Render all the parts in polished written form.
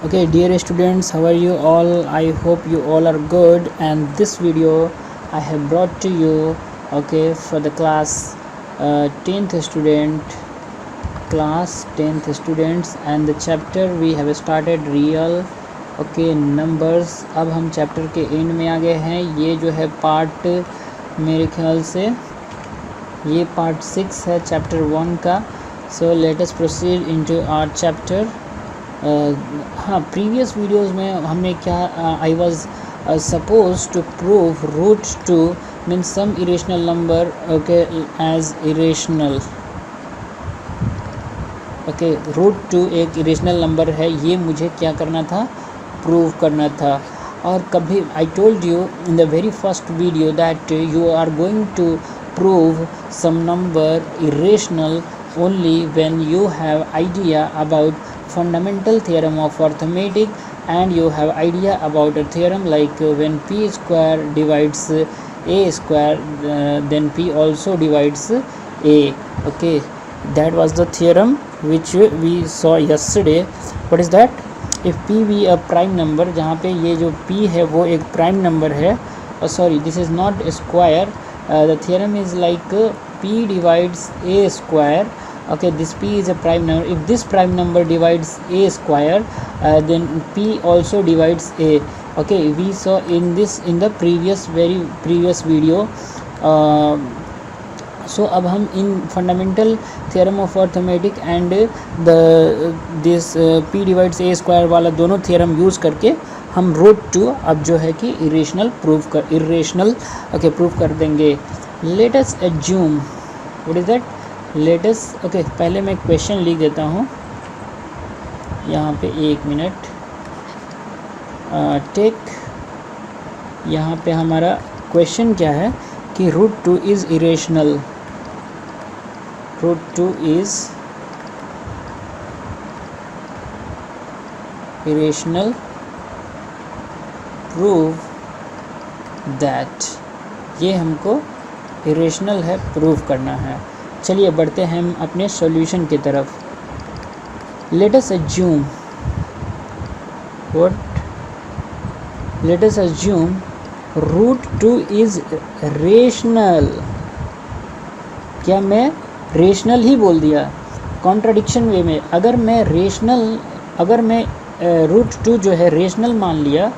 Okay, dear students, how are you all? I hope you all are good. And this video I have brought to you, okay, for the class 10th students, and the chapter we have started real, okay, numbers. अब हम chapter के and में आ गए हैं. ये जो है part, मेरे ख्याल से ये पार्ट 6 है चैप्टर 1 का. So let us proceed into our chapter. हाँ, प्रीवियस वीडियोस में हमने क्या, I was suppose to prove root two means some irrational number, okay, as irrational. Okay, root two एक इरेशनल नंबर है, ये मुझे क्या करना था, प्रूव करना था. और कभी I told you in the very first video that you are going to prove some number irrational only when you have idea about fundamental theorem of arithmetic, and you have idea about a theorem like when p square divides a square, then p also divides a. Okay, that was the theorem which we saw yesterday. What is that? If p be a prime number, जहाँ पे ये जो p है वो एक prime number है, sorry, this is not a square. The theorem is like p divides a square. Okay, this p is a prime number. If this prime number divides a square, then p also divides a. Okay, we saw in the very previous video. So अब हम in fundamental theorem of arithmetic and this p divides a square वाला दोनों theorem use करके हम root 2 अब जो है कि irrational proof कर देंगे. Let us assume, what is that? Let us, okay, पहले मैं क्वेश्चन लिख देता हूँ यहाँ पे, 1 मिनट. टेक, यहाँ पे हमारा क्वेश्चन क्या है कि root 2 is irrational. Root 2 is irrational, prove that. ये हमको इरेशनल है, प्रूव करना है. चलिए बढ़ते हैं हम अपने सॉल्यूशन की तरफ. Let us assume, let us assume root 2 is rational. क्या मैं रेशनल ही बोल दिया कॉन्ट्राडिक्शन वे में? अगर मैं रूट 2 जो है रेशनल मान लिया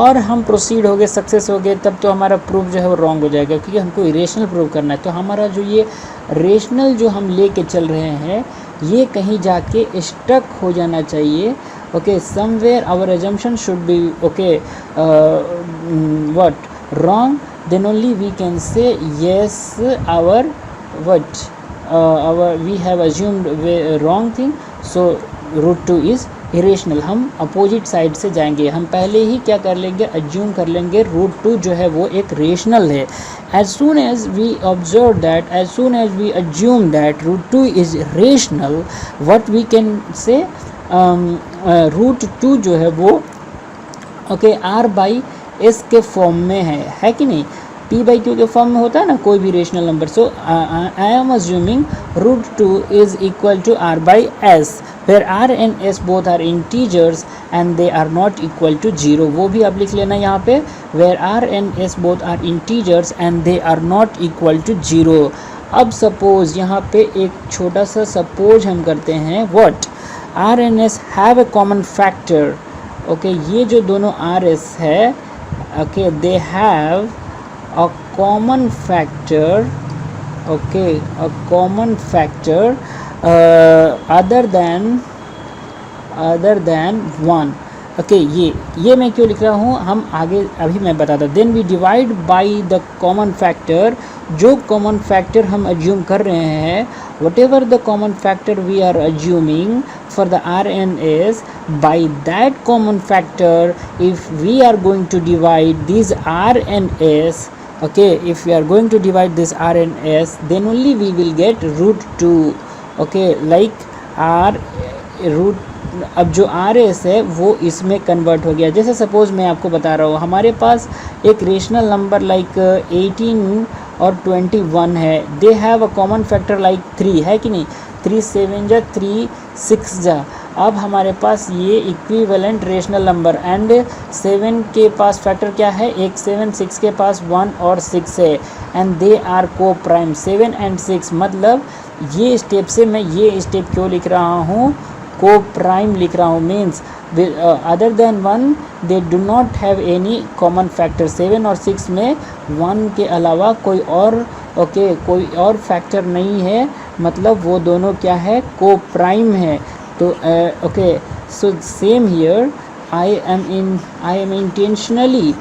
और हम प्रोसीड हो गए, सक्सेस हो गए, तब तो हमारा प्रूफ जो है वो रॉन्ग हो जाएगा, क्योंकि हमको इरेशनल प्रूव करना है. तो हमारा जो ये रेशनल जो हम लेके चल रहे हैं, ये कहीं जाके स्टक हो जाना चाहिए. Okay, somewhere our assumption should be, okay, what, wrong. Then only we can say yes our what, our we have assumed wrong thing. So root 2 is irrational. हम अपोजिट साइड से जाएंगे. हम पहले ही क्या कर लेंगे, अज्यूम कर लेंगे रूट 2 जो है वो एक रेशनल है. As soon as we observe that, as soon as we assume that root 2 is rational, what we can say, root 2 जो है वो, ओके, आर बाई एस के फॉर्म में है कि नहीं? p बाई क्यू के फॉर्म में होता है ना कोई भी rational number. So I am assuming root 2 is equal to r by s, where r and s both are integers and they are not equal to 0. वो भी आप लिख लेना यहाँ पे, where r and s both are integers and they are not equal to 0. अब suppose यहाँ पे एक छोटा सा सपोज हम करते हैं. what, r and s have a common factor. okay, ये जो दोनों r s है, okay, they have a common factor, okay, a common factor other than 1. Okay, ये मैं क्यों लिख रहा हूँ, हम आगे अभी मैं बताता. Then we divide by the common factor. जो कॉमन फैक्टर हम अज्यूम कर रहे हैं, whatever the common factor we are assuming for the r and s, by that common factor if we are going to divide this r and s, okay, if we are going to divide this r and s, then only we will get root 2. okay, like r root, अब जो R S है वो इसमें convert हो गया. जैसे suppose मैं आपको बता रहा हूँ, हमारे पास एक रेशनल नंबर लाइक 18 और 21 है. They have a common factor like 3, है कि नहीं? 3 7 जा 3 6 जा. अब हमारे पास ये इक्विवेलेंट रेशनल नंबर एंड 7 के पास फैक्टर क्या है, एक 7, 6 के पास 1 और 6 है एंड दे आर को प्राइम 7 एंड 6। मतलब ये स्टेप से मैं ये स्टेप क्यों लिख रहा हूँ, को प्राइम लिख रहा हूँ, means other than 1 they do not have any common factor. 7 और 6 में 1 के अलावा कोई और कोई और फैक्टर नहीं है, मतलब वो दोनों क्या है, को प्राइम है। तो so same here I am intentionally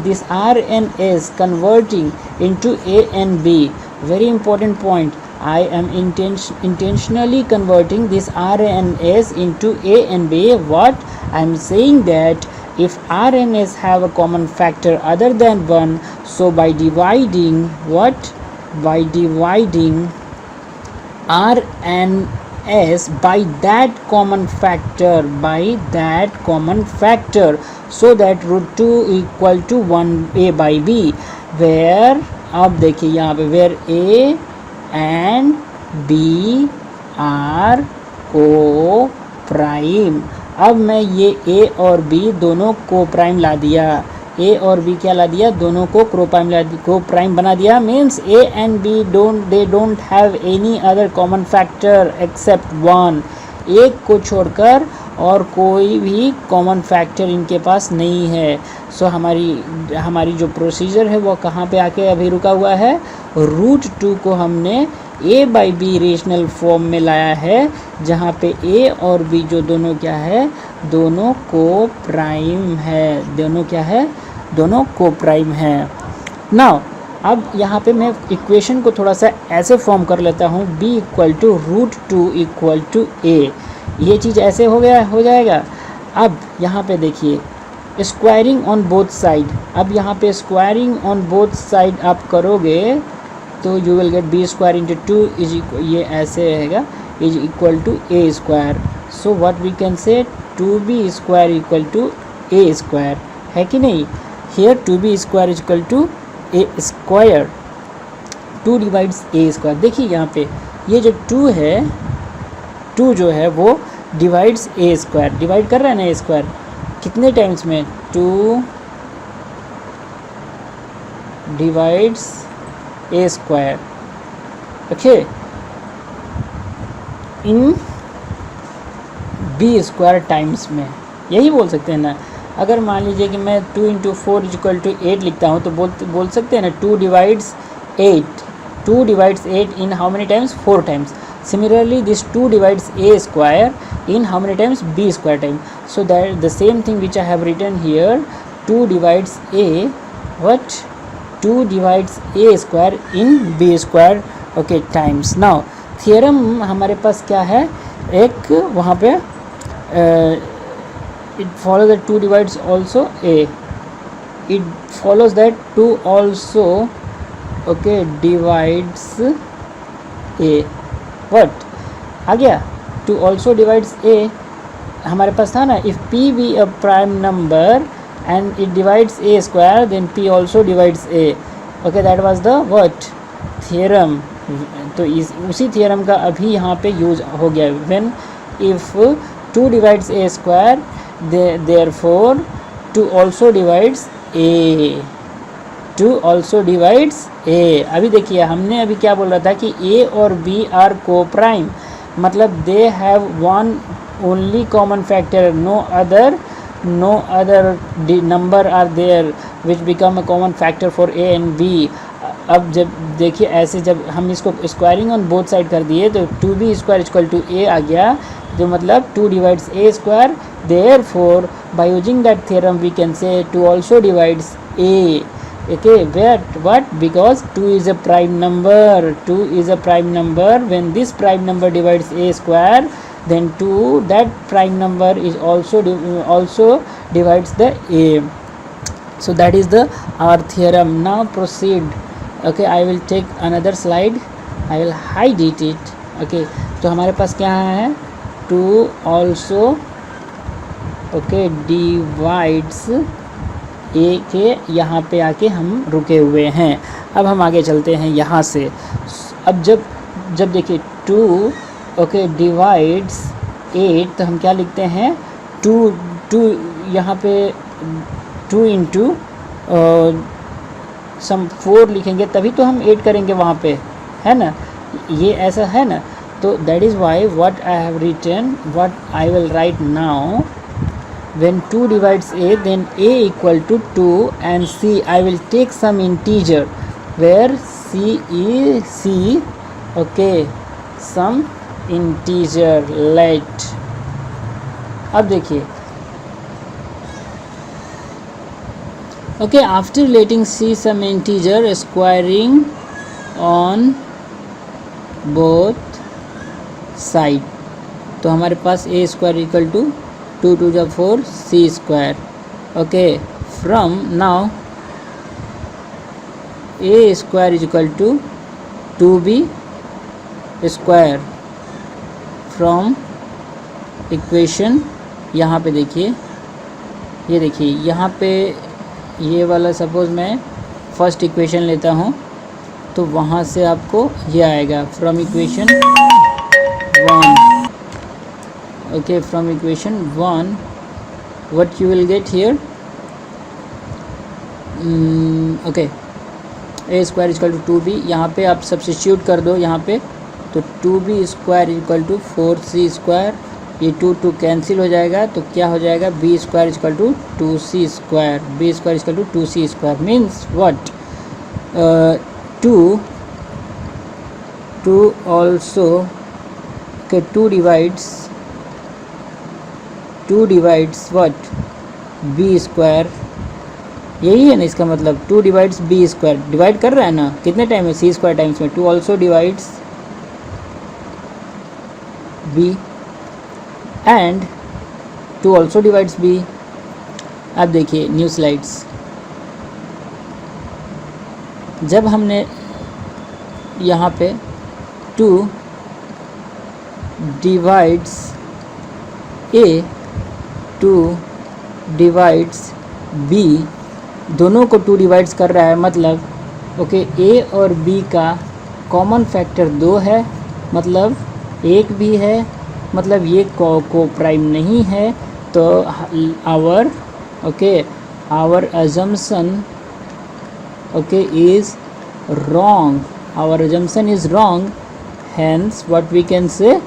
this R and S converting into A and B. Very important point. I am intentionally converting this R and S into A and B. What I am saying that if R and S have a common factor other than 1, so by dividing by dividing R and S by that common factor, so that root 2 equal to 1A by B, where अब देखिए यहाँ पे where A and B are को prime. अब मैं ये A और B दोनों को प्राइम ला दिया, A और B क्या ला दिया, दोनों को को प्राइम बना दिया। Means A and B don't have any other common factor except 1। एक को छोड़कर और कोई भी कॉमन फैक्टर इनके पास नहीं है। सो हमारी जो प्रोसीजर है वो कहाँ पे आके अभी रुका हुआ है, रूट 2 को हमने A by b rational form में लाया है, जहाँ पे A और B जो दोनों क्या है, दोनों को प्राइम है, दोनों क्या है, दोनों को प्राइम है। नाउ अब यहाँ पे मैं इक्वेशन को थोड़ा सा ऐसे फॉर्म कर लेता हूँ, B equal to root 2 equal to A। ये चीज़ ऐसे हो जाएगा। अब यहाँ पे देखिए स्क्वायरिंग ऑन बोथ साइड। अब यहाँ पे स्क्वायरिंग ऑन बोथ साइड आप करोगे तो you will get b square into 2 is ये ऐसे रहेगा, is equal to a square. So what we can say 2b square equal to a square, है कि नहीं। Here 2b square is equal to a square, 2 divides a square. देखिए यहाँ पे ये जो 2 है, 2 जो है वो डिवाइड्स ए स्क्वायर, डिवाइड कर रहा है ना ए स्क्वायर, कितने टाइम्स में, 2 divides a square, okay, in B square times में, यही बोल सकते हैं ना। अगर मान लीजिए कि मैं 2 इंटू 4 इक्वल टू 8 लिखता हूँ तो बोल सकते हैं ना 2 divides 8, 2 divides 8 in how many times, 4 times. Similarly this 2 divides a square in how many times, b square time. So that the same thing which I have written here, 2 divides a, what, 2 divides a square in b square, okay, times. Now theorem हमारे पास क्या है, एक वहाँ पे it follows that 2 divides also a, it follows that 2 also okay divides a, what आ गया, 2 also divides a, हमारे पास था ना, if p be a prime number and it divides a square then p also divides a, okay, that was the what theorem। तो उसी theorem का अभी यहाँ पे यूज हो गया, when if 2 divides a square therefore 2 also divides a, 2 also divides a। अभी देखिए हमने अभी क्या बोल रहा था कि a और b आर को प्राइम, मतलब they have one only common factor, no other number are there which become a common factor for a and b। अब जब देखिए ऐसे जब हम इसको स्क्वायरिंग ऑन बोथ साइड कर दिए तो 2b square equal to a आ गया, जो मतलब 2 divides a square, therefore by using that theorem we can say 2 also divides a, okay, what, because 2 is a prime number, 2 is a prime number, when this prime number divides a square then 2 that prime number is also divides the a। so that is the our theorem। now proceed, okay, I will take another slide, I will hide it, okay। तो हमारे पास क्या है, 2 also okay divides a के यहाँ पे आके हम रुके हुए हैं। अब हम आगे चलते हैं यहाँ से। अब जब देखिए 2 ओके डिवाइड्स 8 तो हम क्या लिखते हैं 2 यहाँ पे 2 इंटू सम 4 लिखेंगे तभी तो हम 8 करेंगे वहाँ पे, है ना, ये ऐसा है ना। तो that is why what I have written, what I will write now, when 2 divides a then a equal to 2 and c I will take some integer where c okay some integer let। अब देखिए okay after letting c some integer squaring on both side तो हमारे पास a square equal to 2 to the 4 c square। okay from now a square is equal to 2b square from equation, यहाँ पे देखिए, ये देखिए यहाँ पे ये वाला सपोज मैं फर्स्ट इक्वेशन लेता हूँ तो वहाँ से आपको ये आएगा from equation 1। okay from equation 1 what you will get here okay a square is equal to 2b, यहाँ पे आप सब्स्टिट्यूट कर दो यहाँ पे तो 2b square equal to 4c square, ये 2 कैंसिल हो जाएगा तो क्या हो जाएगा b square equal to 2c square, b square equal to 2c square means what 2 also okay 2 divides what b square, यही है ना इसका मतलब 2 डिवाइड्स b स्क्वायर, डिवाइड कर रहा है ना कितने टाइम में c स्क्वायर टाइम्स में 2 also divides b and 2 also divides b। अब देखिए न्यू स्लाइड्स, जब हमने यहाँ पे 2 डिवाइड्स a 2 डिवाइड्स b, दोनों को 2 डिवाइड्स कर रहा है मतलब ओके a और b का कॉमन फैक्टर 2 है, मतलब 1 भी है, मतलब ये को प्राइम नहीं है तो our assumption okay is wrong, our assumption is wrong, hence what we can say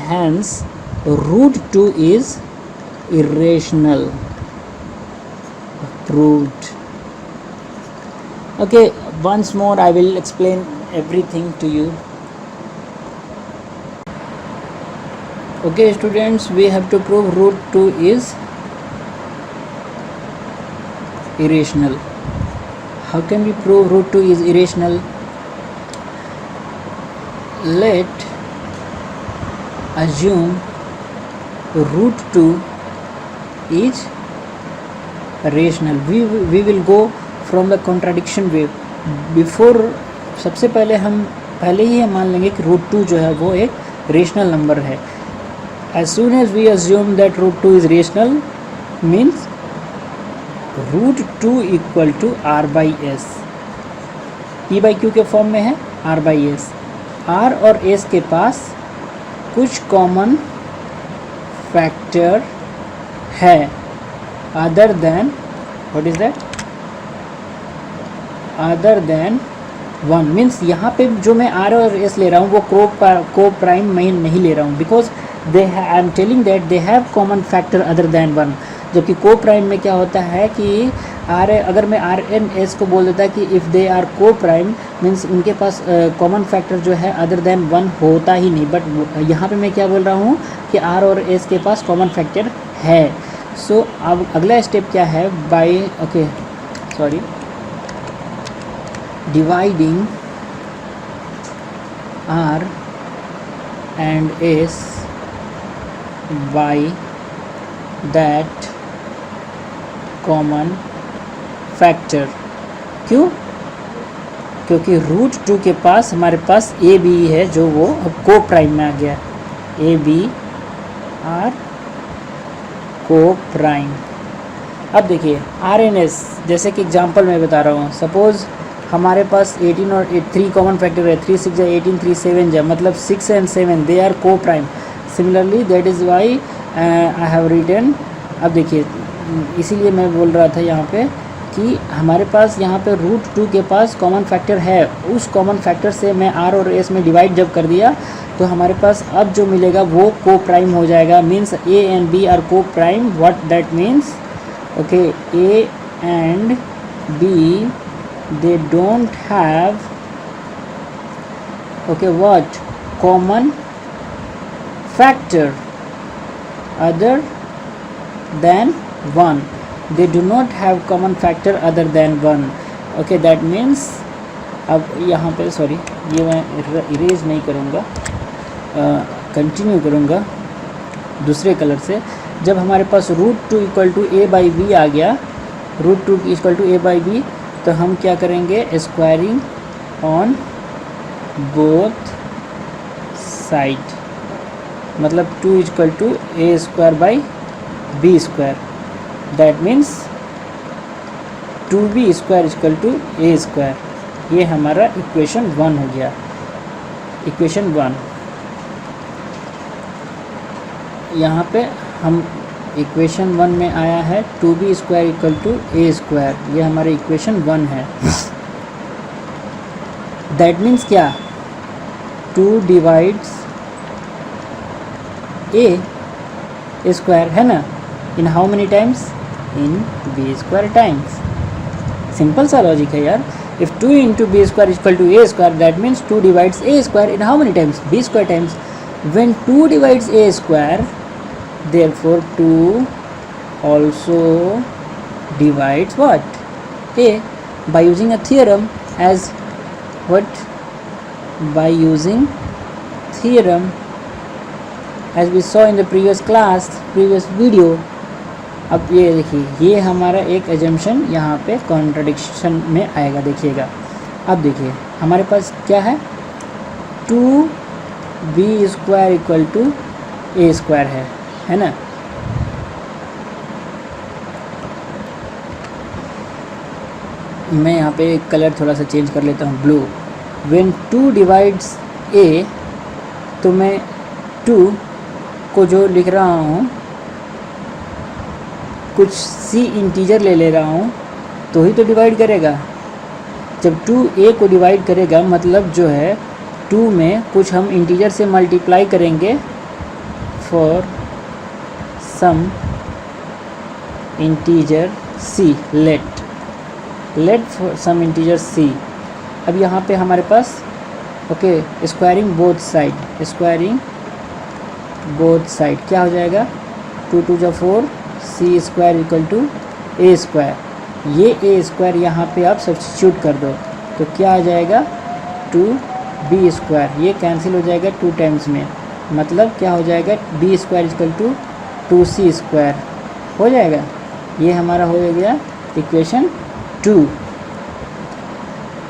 hence root 2 is irrational, proved। okay once more I will explain everything to you। okay students, we have to prove root 2 is irrational। how can we prove root 2 is irrational? let assume root 2 is rational। we will go from the contradiction way before। सबसे पहले हम मान लेंगे कि root 2 जो है वो एक रेशनल नंबर है। as soon as we assume that root 2 is rational means root 2 equal to r by s, p by q के फॉर्म में है r by s, r और s के पास कुछ कॉमन फैक्टर है other than what is that other than 1 means यहाँ पे जो मैं r और s ले रहा हूँ वो को प्राइम मैं नहीं ले रहा हूँ because I am telling that they have common factor other than 1, जबकि को प्राइम में क्या होता है कि आर अगर मैं आर एन एस को बोल देता कि इफ़ दे आर को प्राइम मीन्स उनके पास कॉमन फैक्टर जो है अदर देन 1 होता ही नहीं, बट यहाँ पे मैं क्या बोल रहा हूँ कि आर और एस के पास कॉमन फैक्टर है। सो अब अगला स्टेप क्या है, by dividing r and s by that common factor. क्यों? क्योंकि रूट 2 के पास हमारे पास ए बी है जो वो अब को प्राइम में आ गया, ए बी आर को प्राइम। अब देखिए आर एन एस, जैसे कि एग्जांपल मैं बता रहा हूँ, सपोज़ हमारे पास 18 और 3 कॉमन फैक्टर है, 3 6 18 3 7 जा, मतलब 6 and 7 they are coprime. Similarly that is why I have written. अब देखिए इसीलिए मैं बोल रहा था यहाँ पे कि हमारे पास यहाँ पे √2 के पास कॉमन फैक्टर है, उस कॉमन फैक्टर से मैं r और s में डिवाइड जब कर दिया तो हमारे पास अब जो मिलेगा वो को प्राइम हो जाएगा, means a and b are coprime. What that means? Okay, a and b they don't have okay what common factor other than 1, they do not have common factor other than 1। okay that means अब यहाँ पे sorry ये मैं erase नहीं करूँगा, continue करूँगा दूसरे colour से। जब हमारे पास √2 equal to a by b आ गया, √2 equal to a by b, तो हम क्या करेंगे? स्क्वायरिंग ऑन बोथ साइड, मतलब 2 equal to a square by b square, that means 2b square equal to a square. ये हमारा इक्वेशन 1 हो गया, इक्वेशन 1। यहाँ पे हम इक्वेशन 1 में आया है 2b square equal to a square, ये हमारे इक्वेशन 1 है। दैट मीन्स क्या? 2 डिवाइड्स a स्क्वायर है ना, in how many times? In b square times. Simple सा लॉजिक है यार। If 2 into b square equal to a square, that means 2 divides a square in how many times? b square times. When 2 divides a square, therefore 2 also divides what? a, by using a theorem as what? By using theorem as we saw in the previous class, previous video। अब ये देखिए, ये हमारा एक assumption यहाँ पे contradiction में आएगा, देखिएगा। अब देखिए हमारे पास क्या है? 2b square equal to a square है ना। मैं यहाँ पे कलर थोड़ा सा चेंज कर लेता हूँ, ब्लू। व्हेन 2 डिवाइड्स a, तो मैं 2 को जो लिख रहा हूँ कुछ c इंटीजर ले रहा हूँ तो ही तो डिवाइड करेगा। जब 2 a को डिवाइड करेगा मतलब जो है 2 में कुछ हम इंटीजर से मल्टीप्लाई करेंगे for some integer c, let for some integer c। अब यहाँ पे हमारे पास okay squaring both side, squaring both side क्या हो जाएगा? 2 2 जा 4, c square equal to a square. ये a स्क्वायर यहाँ पे आप सब्स्टिट्यूट कर दो तो क्या आ जाएगा? 2b square. ये कैंसिल हो जाएगा 2 टाइम्स में, मतलब क्या हो जाएगा? b square equal to 2c square हो जाएगा। ये हमारा हो गया इक्वेशन 2।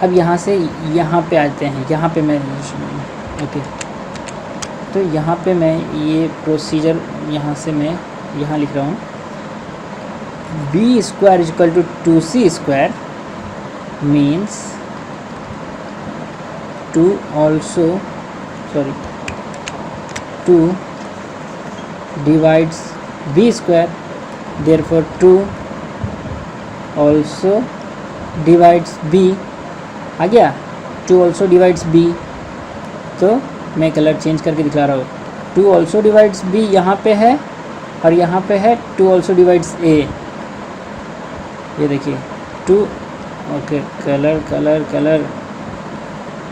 अब यहाँ से यहाँ पे आते हैं, यहाँ पे मैं ओके तो यहाँ पे मैं ये प्रोसीजर यहाँ से मैं यहाँ लिख रहा हूँ, b square equal to 2c square means 2 divides b square, therefore 2 also divides b। आ गया? 2 ऑल्सो डिवाइड्स b। तो मैं कलर चेंज करके दिखा रहा हूँ। 2 ऑल्सो डिवाइड्स b यहाँ पे है और यहाँ पे है 2 ऑल्सो डिवाइड्स a। ये देखिए 2 ओके कलर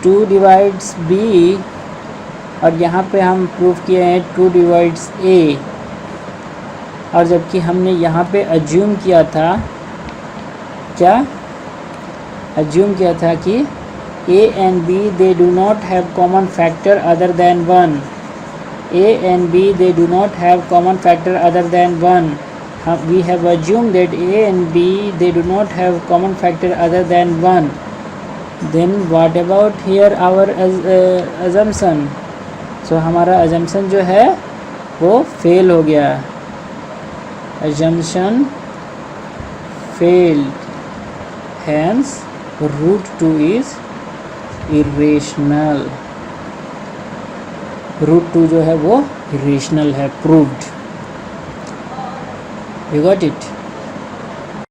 2 डिवाइड्स b और यहाँ पे हम प्रूफ किए हैं 2 डिवाइड्स a। और जबकि हमने यहाँ पे अज्यूम किया था, क्या अज्यूम किया था कि a and b they do not have common factor other than 1। a and b they do not have common factor other than 1। we have assumed that a and b they do not have common factor other than 1। then what about here our assumption? so हमारा assumption जो है वो fail हो गया, assumption failed, hence √2 is irrational। √2 जो है वो irrational है, proved. You got it?